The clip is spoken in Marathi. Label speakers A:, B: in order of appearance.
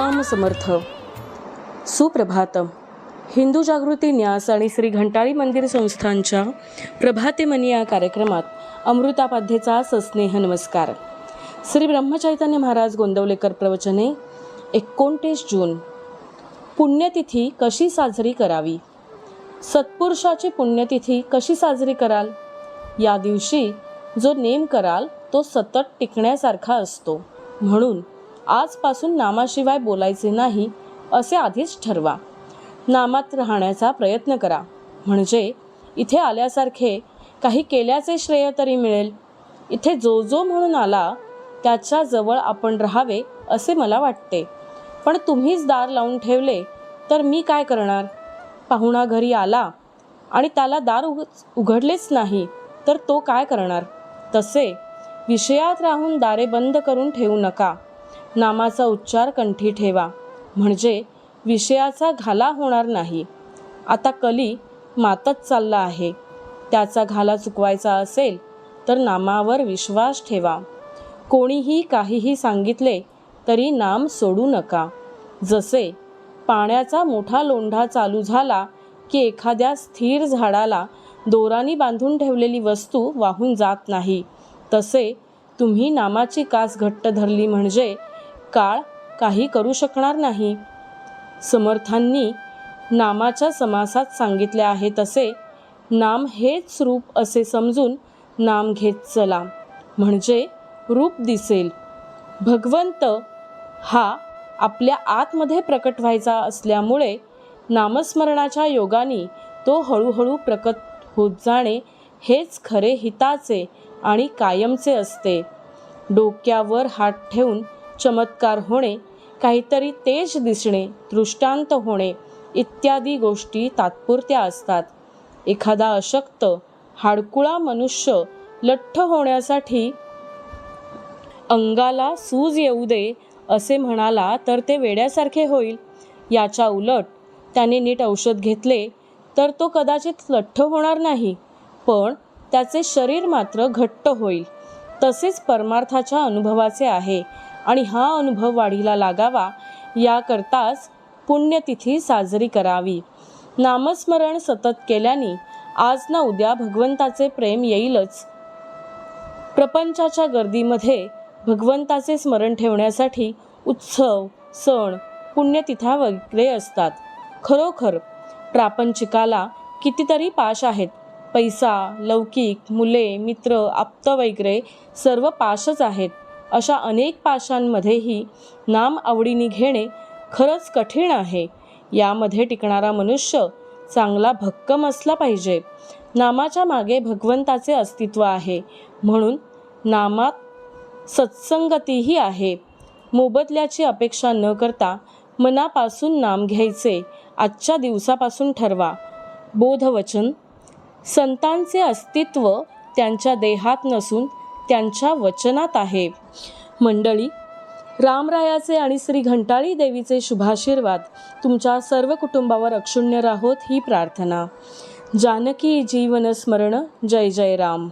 A: श्रीराम समर्थ. सुप्रभातम. हिंदू जागृती न्यास आणि श्री घंटाळी मंदिर संस्थांच्या प्रभातेमनी या कार्यक्रमात अमृतापाध्येचा सस्नेह नमस्कार. श्री ब्रह्मचैतन्य महाराज गोंदवलेकर प्रवचने 29 जून. पुण्यतिथी कशी साजरी करावी? सत्पुरुषाची पुण्यतिथी कशी साजरी कराल? या दिवशी जो नेम कराल तो सतत टिकण्यासारखा असतो. म्हणून आजपासून नामाशिवाय बोलायचे नाही असे आधीच ठरवा. नामात राहण्याचा प्रयत्न करा, म्हणजे इथे आल्यासारखे काही केल्याचे श्रेय तरी मिळेल. इथे जो म्हणून आला त्याच्या जवळ आपण राहावे असे मला वाटते. पण तुम्हीच दार लावून ठेवले तर मी काय करणार? पाहुणा घरी आला आणि त्याला दार उघडलेच नाही तर तो काय करणार? तसे विषयात राहून दारे बंद करून ठेवू नका. नामाचा उच्चार कंठी ठेवा, म्हणजे विषयाचा घाला होणार नाही. आता कली मातत चालला आहे, त्याचा घाला चुकवायचा असेल तर नामावर विश्वास ठेवा. कोणीही काहीही सांगितले तरी नाम सोडू नका. जसे पाण्याचा मोठा लोंढा चालू झाला की एखाद्या स्थिर झाडाला दोरानी बांधून ठेवलेली वस्तू वाहून जात नाही, तसे तुम्ही नामाची कास घट्ट धरली म्हणजे काळ काही करू शकणार नाही. समर्थांनी नामाच्या समासात सांगितले आहे तसे नाम हेच रूप असे समजून नाम घेत चला, म्हणजे रूप दिसेल. भगवंत हा आपल्या आतमध्ये प्रकट व्हायचा असल्यामुळे नामस्मरणाच्या योगाने तो हळूहळू प्रकट होत जाणे हेच खरे हिताचे आणि कायमचे असते. डोक्यावर हात ठेवून चमत्कार होणे, काहीतरी तेज दिसणे, दृष्टांत होणे इत्यादी गोष्टी तात्पुरत्या असतात. एखादा अशक्त हाडकुळा मनुष्य लठ्ठ होण्यासाठी अंगाला सूज येऊ दे असे म्हणाला तर ते वेड्यासारखे होईल. याच्या उलट त्याने नीट औषध घेतले तर तो कदाचित लठ्ठ होणार नाही, पण त्याचे शरीर मात्र घट्ट होईल. तसेच परमार्थाच्या अनुभवाचे आहे आणि हा अनुभव वाढीला लागावा याकरताच पुण्यतिथी साजरी करावी. नामस्मरण सतत केल्याने आज ना उद्या भगवंताचे प्रेम येईलच. प्रपंचाच्या गर्दीमध्ये भगवंताचे स्मरण ठेवण्यासाठी उत्सव, सण, पुण्यतिथ्या वगैरे असतात. खरोखर प्रापंचिकाला कितीतरी पाश आहेत. पैसा, लौकिक, मुले, मित्र, आप्त वगैरे सर्व पाशच आहेत. अशा अनेक पाशांमध्येही नाम आवडीने घेणे खरंच कठीण आहे. यामध्ये टिकणारा मनुष्य चांगला भक्कम असला पाहिजे. नामाच्या मागे भगवंताचे अस्तित्व आहे, म्हणून नामात सत्संगतीही आहे. मोबदल्याची अपेक्षा न करता मनापासून नाम घ्यायचे आजच्या दिवसापासून ठरवा. बोधवचन. संतांचे अस्तित्व त्यांच्या देहात नसून त्यांच्या वचनात आहे. मंडळी, रामरायाचे आणि श्री घंटाळी देवीचे शुभाशीर्वाद तुमच्या सर्व कुटुंबावर अक्षुण्य राहोत ही प्रार्थना. जानकी जीवन स्मरण. जय जय राम.